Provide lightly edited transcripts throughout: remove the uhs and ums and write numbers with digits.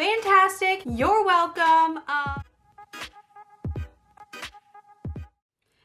Fantastic. You're welcome.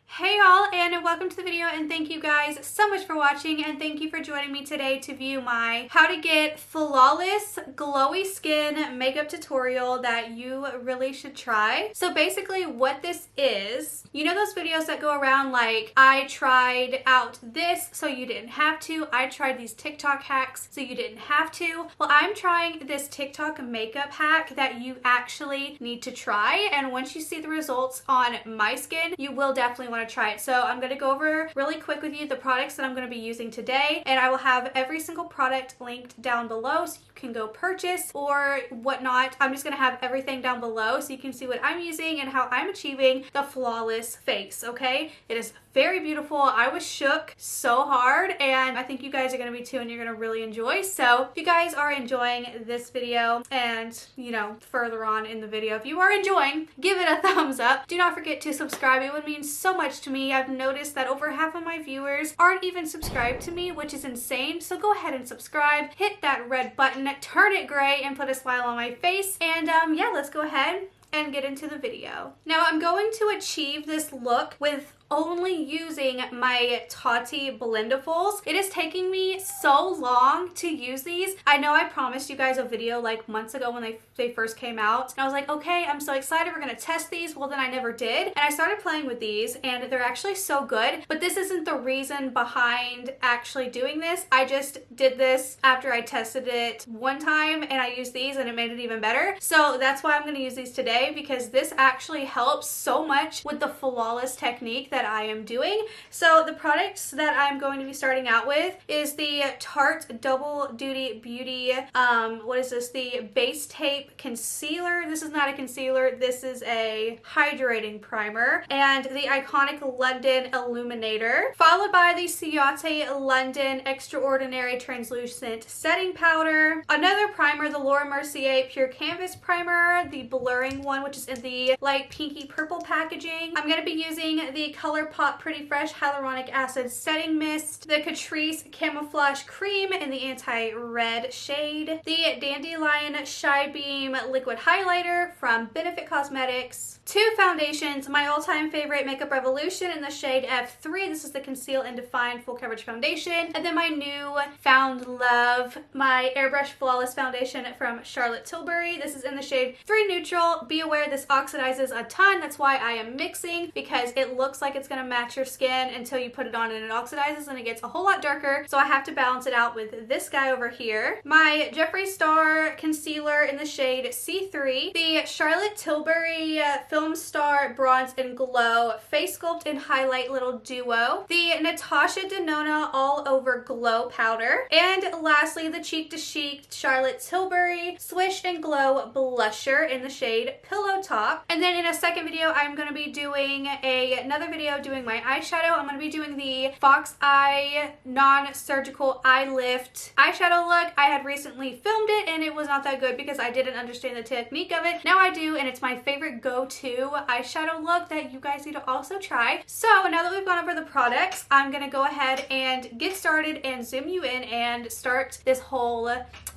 Hey y'all, and welcome to the video, and thank you guys so much for watching, and thank you for joining me today to view my how to get flawless glowy skin makeup tutorial that you really should try. So basically what this is, you know those videos that go around like, I tried out this so you didn't have to, I tried these TikTok hacks so you didn't have to. Well, I'm trying this TikTok makeup hack that you actually need to try, and once you see the results on my skin, you will definitely want to try it. So I'm going to go over really quick with you the products that I'm going to be using today, and I will have every single product linked down below so you can go purchase or whatnot. I'm just going to have everything down below so you can see what I'm using and how I'm achieving the flawless face, okay? It is very beautiful. I was shook so hard, and I think you guys are going to be too, and you're going to really enjoy. So if you guys are enjoying this video and, you know, further on in the video, if you are enjoying, give it a thumbs up. Do not forget to subscribe. It would mean so much to me. I've noticed that over half of my viewers aren't even subscribed to me, which is insane. So go ahead and subscribe, hit that red button, turn it gray, and put a smile on my face. And yeah, let's go ahead and get into the video. Now I'm going to achieve this look with only using my Tati Blendables. It is taking me so long to use these. I know I promised you guys a video like months ago when they first came out, and I was like, okay, I'm so excited, we're gonna test these. Well, then I never did, and I started playing with these, and they're actually so good, but this isn't the reason behind actually doing this. I just did this after I tested it one time, and I used these, and it made it even better. So that's why I'm gonna use these today, because this actually helps so much with the flawless technique that I am doing. So the products that I'm going to be starting out with is the Tarte Double Duty Beauty, what is this? The Base Tape Concealer. This is not a concealer, this is a hydrating primer, and the iconic London Illuminator, followed by the Ciate London Extraordinary Translucent Setting Powder, another primer, the Laura Mercier Pure Canvas Primer, the blurring one, which is in the light pinky purple packaging. I'm going to be using the ColourPop Pretty Fresh Hyaluronic Acid Setting Mist, the Catrice Camouflage Cream in the anti-red shade, the Dandelion Shy Beam Liquid Highlighter from Benefit Cosmetics, two foundations, my all-time favorite Makeup Revolution in the shade F3. This is the Conceal and Define Full Coverage Foundation, and then my new found love, my Airbrush Flawless Foundation from Charlotte Tilbury. This is in the shade 3 Neutral. Be aware this oxidizes a ton. That's why I am mixing, because it looks like it's going to match your skin until you put it on and it oxidizes and it gets a whole lot darker. So I have to balance it out with this guy over here. My Jeffree Star Concealer in the shade C3. The Charlotte Tilbury Film Star Bronze and Glow Face Sculpt and Highlight Little Duo. The Natasha Denona All Over Glow Powder. And lastly, the Cheek to Chic Charlotte Tilbury Swish and Glow Blusher in the shade Pillow Top. And then in a second video, I'm going to be doing another video doing my eyeshadow. I'm going to be doing the Fox Eye Non-Surgical Eye Lift eyeshadow look. I had recently filmed it and it was not that good because I didn't understand the technique of it. Now I do, and it's my favorite go-to eyeshadow look that you guys need to also try. So now that we've gone over the products, I'm going to go ahead and get started and zoom you in and start this whole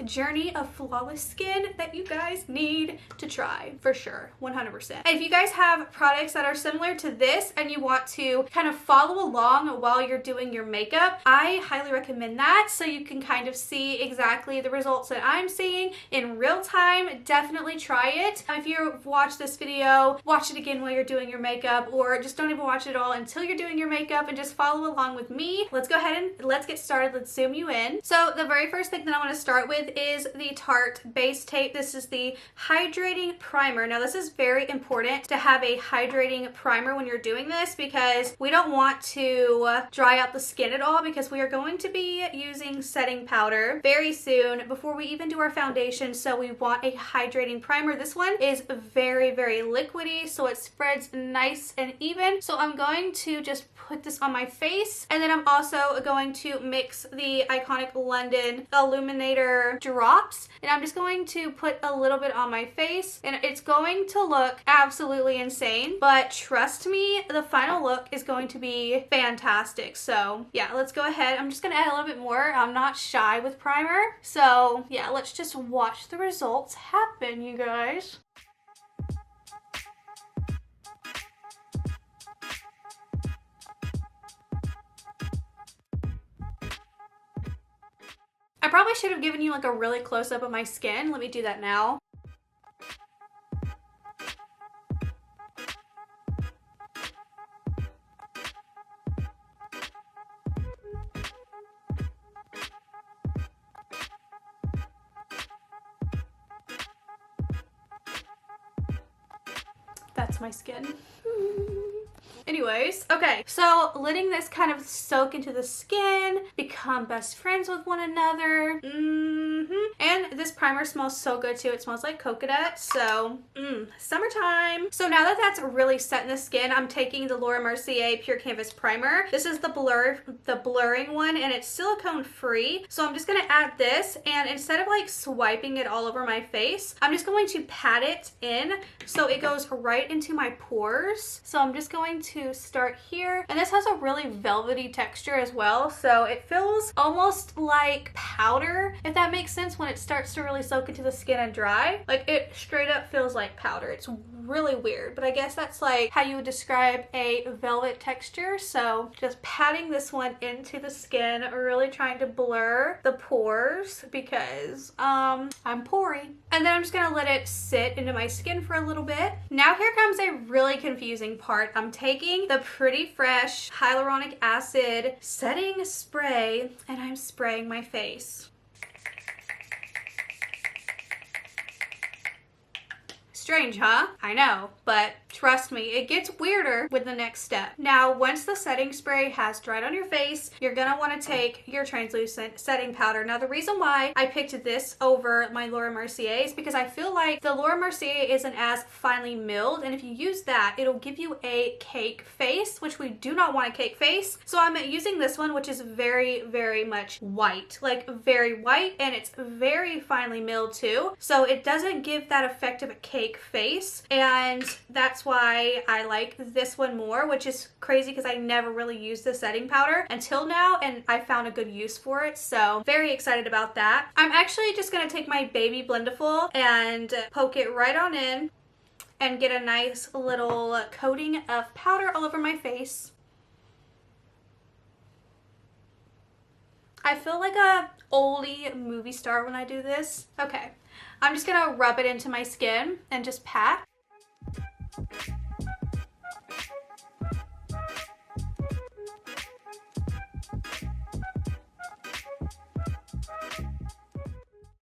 journey of flawless skin that you guys need to try for sure, 100%. And if you guys have products that are similar to this and you want to kind of follow along while you're doing your makeup, I highly recommend that, so you can kind of see exactly the results that I'm seeing in real time. Definitely try it. If you've watched this video, watch it again while you're doing your makeup, or just don't even watch it all until you're doing your makeup and just follow along with me. Let's go ahead and let's get started. Let's zoom you in. So the very first thing that I want to start with is the Tarte Base Tape. This is the hydrating primer. Now this is very important to have a hydrating primer when you're doing this, because we don't want to dry out the skin at all, because we are going to be using setting powder very soon before we even do our foundation. So we want a hydrating primer. This one is very, very liquidy, so it spreads nice and even. So I'm going to just put this on my face. And then I'm also going to mix the iconic London Illuminator drops. And I'm just going to put a little bit on my face. And it's going to look absolutely insane. But trust me, the final look is going to be fantastic. So yeah, let's go ahead. I'm just going to add a little bit more. I'm not shy with primer. So yeah, let's just watch the results happen, you guys. I probably should have given you like a really close up of my skin. Let me do that now. That's my skin. Anyways, okay, so letting this kind of soak into the skin, become best friends with one another. And this primer smells so good too. It smells like coconut, so summertime. So now that that's really set in the skin, I'm taking the Laura Mercier Pure Canvas Primer. This is the blurring one, and it's silicone free. So I'm just gonna add this, and instead of like swiping it all over my face, I'm just going to pat it in so it goes right into my pores. So I'm just going to start here, and this has a really velvety texture as well, so it feels almost like powder, if that makes sense, when it starts to really soak into the skin and dry. Like, it straight up feels like powder. It's really weird, but I guess that's like how you would describe a velvet texture. So just patting this one into the skin, really trying to blur the pores because I'm pory. And then I'm just gonna let it sit into my skin for a little bit. Now here comes a really confusing part. I'm taking the Pretty Fresh hyaluronic acid setting spray, and I'm spraying my face. Strange, huh? I know, but trust me, it gets weirder with the next step. Now, once the setting spray has dried on your face, you're gonna wanna take your translucent setting powder. Now, the reason why I picked this over my Laura Mercier is because I feel like the Laura Mercier isn't as finely milled, and if you use that, it'll give you a cake face, which we do not want a cake face. So I'm using this one, which is very, very much white, like very white, and it's very finely milled too. So it doesn't give that effect of a cake face, and that's why I like this one more, which is crazy because I never really used the setting powder until now, and I found a good use for it, so very excited about that. I'm actually just going to take my baby blendiful and poke it right on in and get a nice little coating of powder all over my face. I feel like a oldie movie star when I do this. Okay. I'm just gonna rub it into my skin and just pat.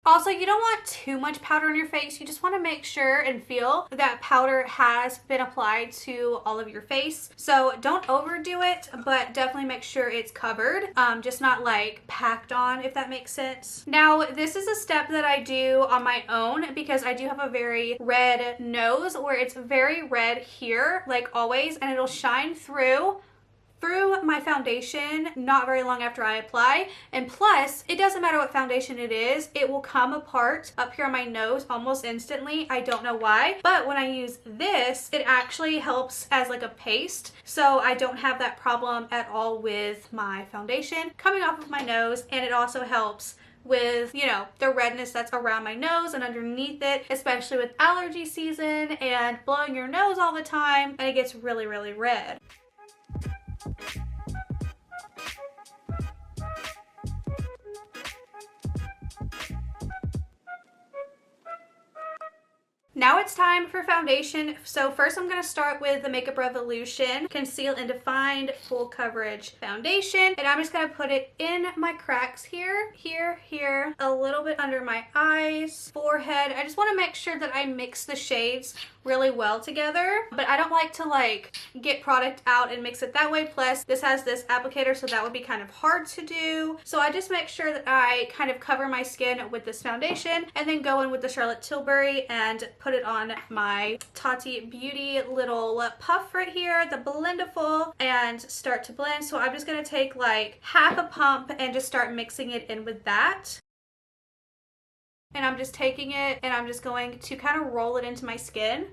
Also, you don't want too much powder on your face. You just want to make sure and feel that powder has been applied to all of your face. So don't overdo it, but definitely make sure it's covered, just not like packed on, if that makes sense. Now, this is a step that I do on my own because I do have a very red nose where it's very red here, like always, and it'll shine through my foundation not very long after I apply. And plus, it doesn't matter what foundation it is, it will come apart up here on my nose almost instantly. I don't know why, but when I use this, it actually helps as like a paste, so I don't have that problem at all with my foundation coming off of my nose. And it also helps with, you know, the redness that's around my nose and underneath it, especially with allergy season and blowing your nose all the time, and it gets really, really red. Now it's time for foundation. So first I'm going to start with the Makeup Revolution Conceal and Define Full Coverage Foundation. And I'm just going to put it in my cracks here, here, a little bit under my eyes, forehead. I just want to make sure that I mix the shades really well together, but I don't like to like get product out and mix it that way. Plus this has this applicator, so that would be kind of hard to do. So I just make sure that I kind of cover my skin with this foundation and then go in with the Charlotte Tilbury and put it on my Tati Beauty little puff right here, the Blendiful, and start to blend. So I'm just going to take like half a pump and just start mixing it in with that. And I'm just taking it and I'm just going to kind of roll it into my skin.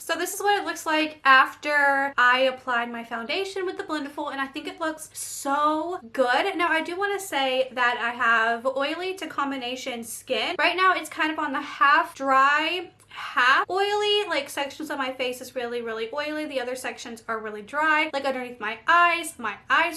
So this is what it looks like after I applied my foundation with the Blendiful, and I think it looks so good. Now I do want to say that I have oily to combination skin. Right now it's kind of on the half dry, half oily. Like sections of my face is really oily, the other sections are really dry. Like underneath my eyes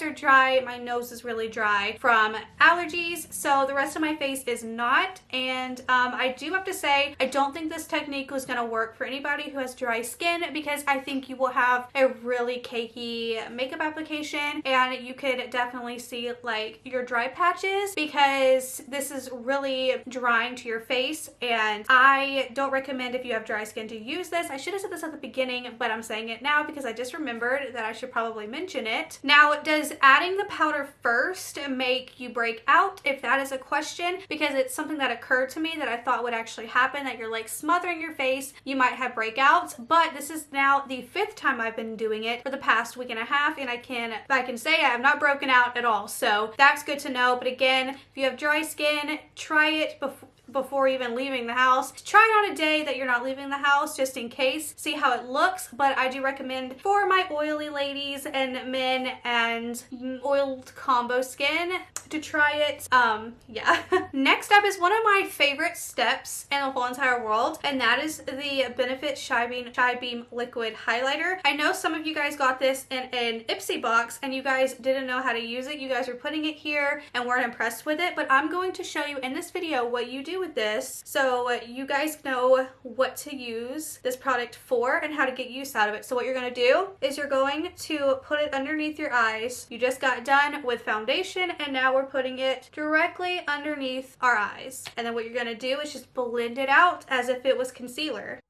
are dry, my nose is really dry from allergies, so the rest of my face is not. And I do have to say, I don't think this technique was going to work for anybody who has dry skin, because I think you will have a really cakey makeup application and you could definitely see like your dry patches, because this is really drying to your face, and I don't recommend, if you have dry skin, to use this. I should have said this at the beginning, but I'm saying it now because I just remembered that I should probably mention it. Now, does adding the powder first make you break out? If that is a question, because it's something that occurred to me that I thought would actually happen, that you're like smothering your face, you might have breakouts. But this is now the 5th time I've been doing it for the past week and a half, and I can say I have not broken out at all, so that's good to know. But again, if you have dry skin, try it before even leaving the house. Try it on a day that you're not leaving the house, just in case, see how it looks. But I do recommend for my oily ladies and men and oiled combo skin to try it. Yeah. Next up is one of my favorite steps in the whole entire world, and that is the Benefit Shy Beam Liquid Highlighter. I know some of you guys got this in an Ipsy box and you guys didn't know how to use it. You guys were putting it here and weren't impressed with it, but I'm going to show you in this video what you do with this, so you guys know what to use this product for and how to get use out of it. So what you're going to do is you're going to put it underneath your eyes. You just got done with foundation and now we're putting it directly underneath our eyes. And then what you're going to do is just blend it out as if it was concealer.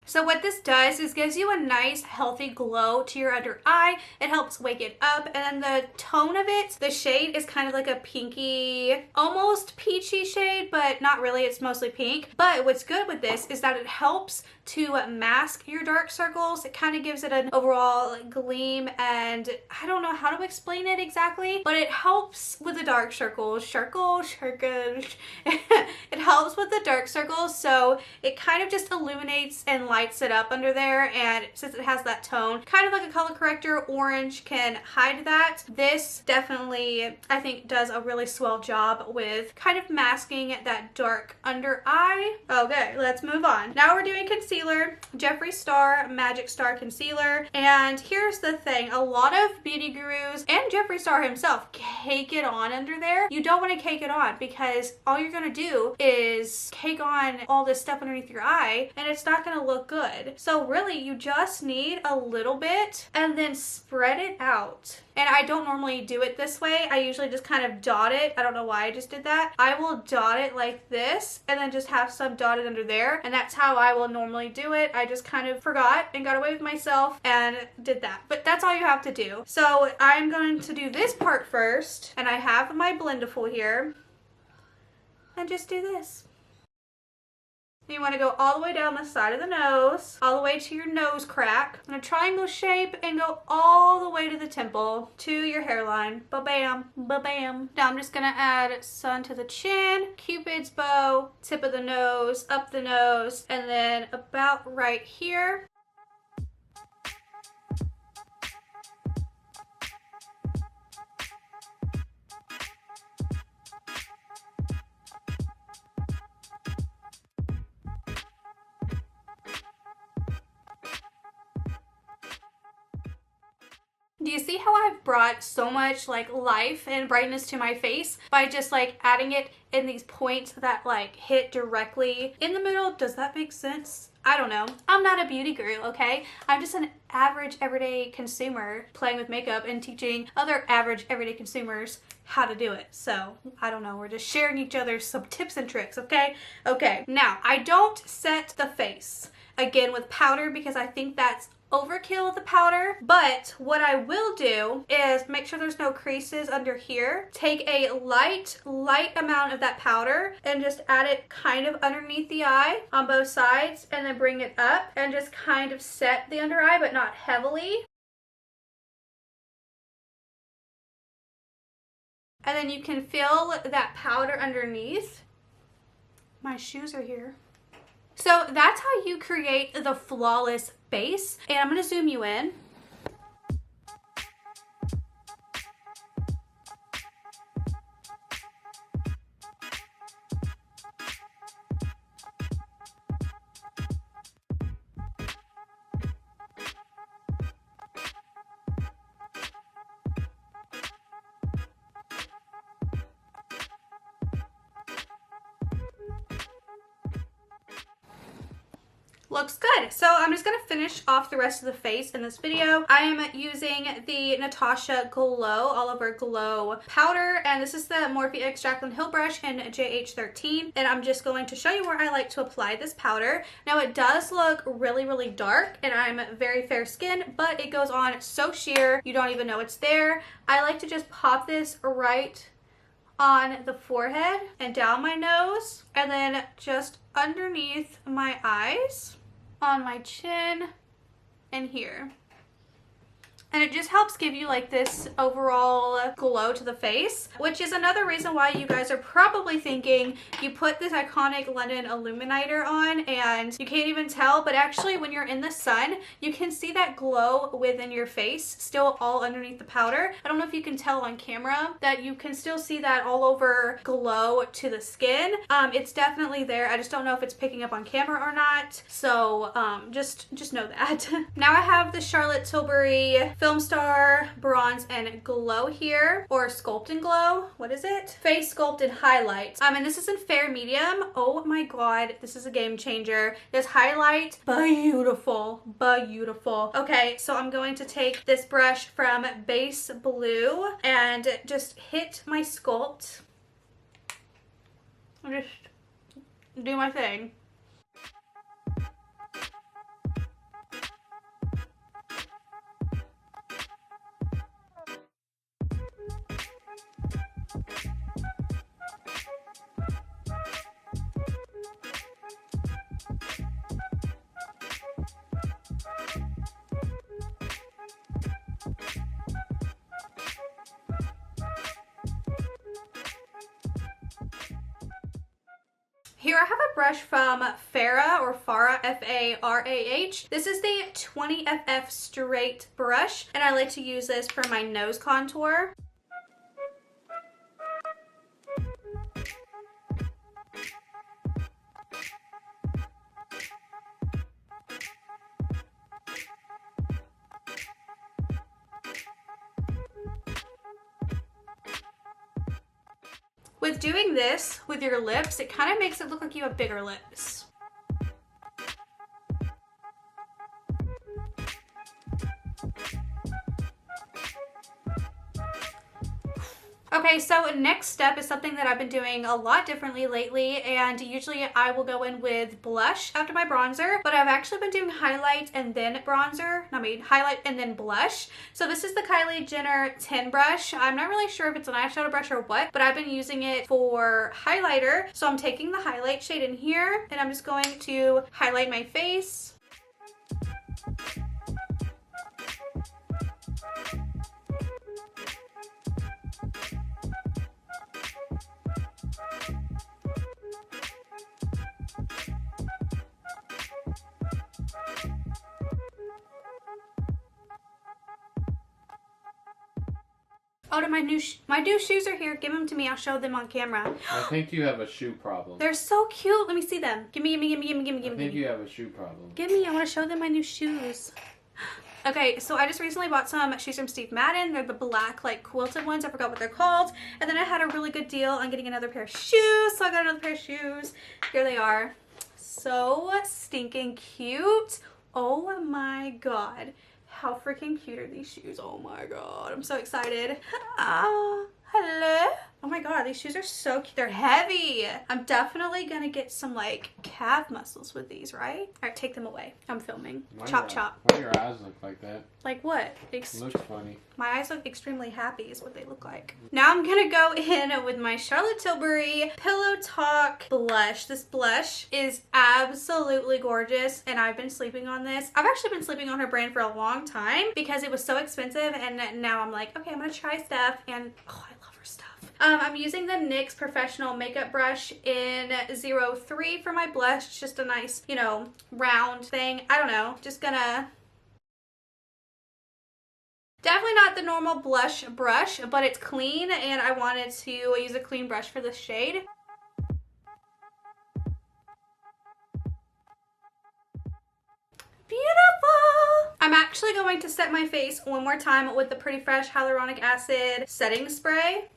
So what this does is gives you a nice healthy glow to your under eye. It helps wake it up, and then the tone of it, the shade is kind of like a pinky, almost peachy shade, but not really, it's mostly pink. But what's good with this is that it helps to mask your dark circles. It kind of gives it an overall gleam, and I don't know how to explain it exactly, but it helps with the dark circles. It helps with the dark circles, so it kind of just illuminates and lights it up under there. And since it has that tone, kind of like a color corrector, orange can hide that. This definitely, I think, does a really swell job with kind of masking that dark under eye. Okay, let's move on. Now we're doing concealer, Jeffree Star Magic Star Concealer. And here's the thing, a lot of beauty gurus and Jeffree Star himself cake it on under there. You don't want to cake it on, because all you're going to do is cake on all this stuff underneath your eye and it's not going to look good. So really, you just need a little bit and then spread it out. And I don't normally do it this way. I usually just kind of dot it. I don't know why I just did that. I will dot it like this and then just have some dotted under there. And that's how I will normally do it. I just kind of forgot and got away with myself and did that. But that's all you have to do. So I'm going to do this part first. And I have my Blendiful here. And just do this. You want to go all the way down the side of the nose, all the way to your nose crack, in a triangle shape, and go all the way to the temple, to your hairline. Ba-bam, ba-bam. Now I'm just going to add sun to the chin, Cupid's bow, tip of the nose, up the nose, and then about right here. Do you see how I've brought so much like life and brightness to my face by just like adding it in these points that like hit directly in the middle? Does that make sense? I don't know. I'm not a beauty guru, okay? I'm just an average everyday consumer playing with makeup and teaching other average everyday consumers how to do it. So I don't know, we're just sharing each other some tips and tricks, okay? Okay, now I don't set the face again with powder because I think that's overkill the powder, but what I will do is make sure there's no creases under here. Take a light amount of that powder and just add it kind of underneath the eye on both sides, and then bring it up and just kind of set the under eye, but not heavily. And then you can feel that powder underneath. My shoes are here. So that's how you create the flawless base. And I'm going to zoom you in. Looks good. So I'm just going to finish off the rest of the face in this video. I am using the Natasha Glow All Over Glow powder, and this is the Morphe X Jaclyn Hill brush in JH13, and I'm just going to show you where I like to apply this powder. Now it does look really dark, and I'm very fair skin, but it goes on so sheer you don't even know it's there. I like to just pop this right on the forehead and down my nose, and then just underneath my eyes, on my chin, and here. And it just helps give you like this overall glow to the face, which is another reason why you guys are probably thinking you put this iconic London Illuminator on and you can't even tell, but actually when you're in the sun, you can see that glow within your face, still all underneath the powder. I don't know if you can tell on camera that you can still see that all over glow to the skin. It's definitely there. I just don't know if it's picking up on camera or not. So just know that. Now I have the Charlotte Tilbury Film Star Bronze and Glow here, or Sculpt and Glow. What is it? Face Sculpt and Highlight. And this is in fair medium. Oh my god, this is a game changer. This highlight, beautiful. Okay, so I'm going to take this brush from Base Blue and just hit my sculpt. I'll just do my thing. Here I have a brush from Farah, or Farah, F-A-R-A-H. This is the 20FF straight brush, and I like to use this for my nose contour. With doing this with your lips, it kind of makes it look like you have bigger lips. Okay, so next step is something that I've been doing a lot differently lately, and usually I will go in with blush after my bronzer, but I've actually been doing highlight and then bronzer. I mean, highlight and then blush. So this is the Kylie Jenner 10 brush. I'm not really sure if it's an eyeshadow brush or what, but I've been using it for highlighter. So I'm taking the highlight shade in here, and I'm just going to highlight my face. Oh, my new shoes are here. Give them to me. I'll show them on camera. I think you have a shoe problem. They're so cute. Let me see them. Give me. I think you have a shoe problem. Give me. I want to show them my new shoes. Okay, so I just recently bought some shoes from Steve Madden. They're the black, like, quilted ones. I forgot what they're called. And then I had a really good deal on getting another pair of shoes. So I got another pair of shoes. Here they are. So stinking cute. Oh my god. How freaking cute are these shoes? Oh my god. I'm so excited. Hello. Oh my god, these shoes are so cute. They're heavy. I'm definitely gonna get some like calf muscles with these, right? All right, take them away. I'm filming. Chop chop. Why do your eyes look like that? Like what? Looks funny. My eyes look extremely happy is what they look like. Now I'm gonna go in with my Charlotte Tilbury Pillow Talk blush. This blush is absolutely gorgeous and I've been sleeping on this. I've actually been sleeping on her brand for a long time because it was so expensive, and now I'm like, okay, I'm gonna try stuff, and oh, I love her stuff. I'm using the NYX Professional Makeup Brush in 03 for my blush. It's just a nice, you know, round thing. I don't know, just gonna... Definitely not the normal blush brush, but it's clean and I wanted to use a clean brush for this shade. Beautiful! I'm actually going to set my face one more time with the Pretty Fresh Hyaluronic Acid Setting Spray.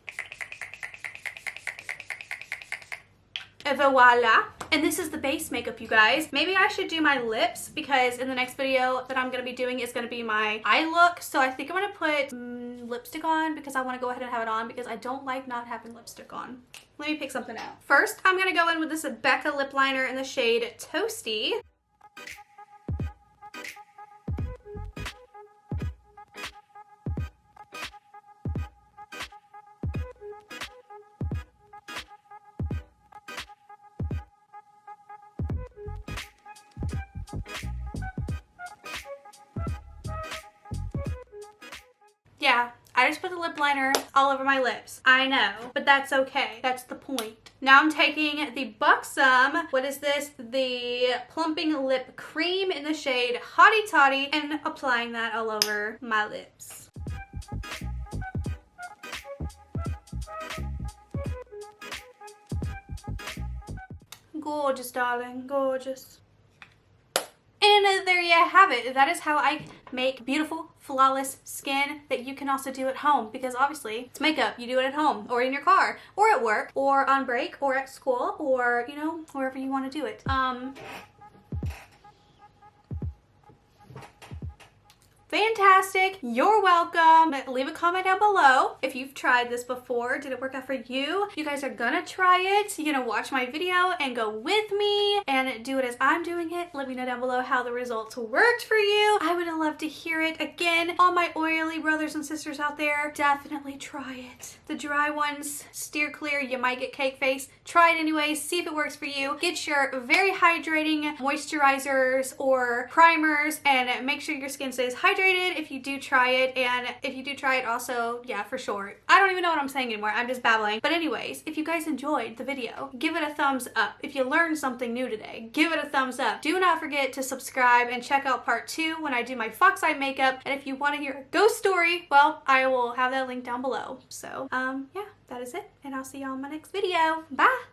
And voila. And this is the base makeup, you guys. Maybe I should do my lips because in the next video that I'm going to be doing is going to be my eye look. So I think I'm going to put lipstick on because I want to go ahead and have it on because I don't like not having lipstick on. Let me pick something out. First, I'm going to go in with this Becca lip liner in the shade Toasty. Yeah, I just put the lip liner all over my lips. I know, but that's okay. That's the point. Now I'm taking the Buxom, what is this? The Plumping Lip Cream in the shade Hottie Toddy and applying that all over my lips. Gorgeous, darling, gorgeous. And there you have it. That is how I make beautiful, flawless skin that you can also do at home, because obviously it's makeup. You do it at home or in your car or at work or on break or at school or, you know, wherever you want to do it. Fantastic. You're welcome. Leave a comment down below if you've tried this before. Did it work out for you? You guys are gonna try it. You're gonna watch my video and go with me and do it as I'm doing it. Let me know down below how the results worked for you. I would love to hear it. Again, all my oily brothers and sisters out there, definitely try it. The dry ones, steer clear. You might get cake face. Try it anyways. See if it works for you. Get your very hydrating moisturizers or primers and make sure your skin stays hydrated if you do try it, and if you do try it also, yeah, for sure. I don't even know what I'm saying anymore. I'm just babbling. But anyways, if you guys enjoyed the video, give it a thumbs up. If you learned something new today, give it a thumbs up. Do not forget to subscribe and check out part 2 when I do my fox eye makeup. And if you want to hear a ghost story, well, I will have that link down below. So, yeah, that is it. And I'll see y'all in my next video. Bye!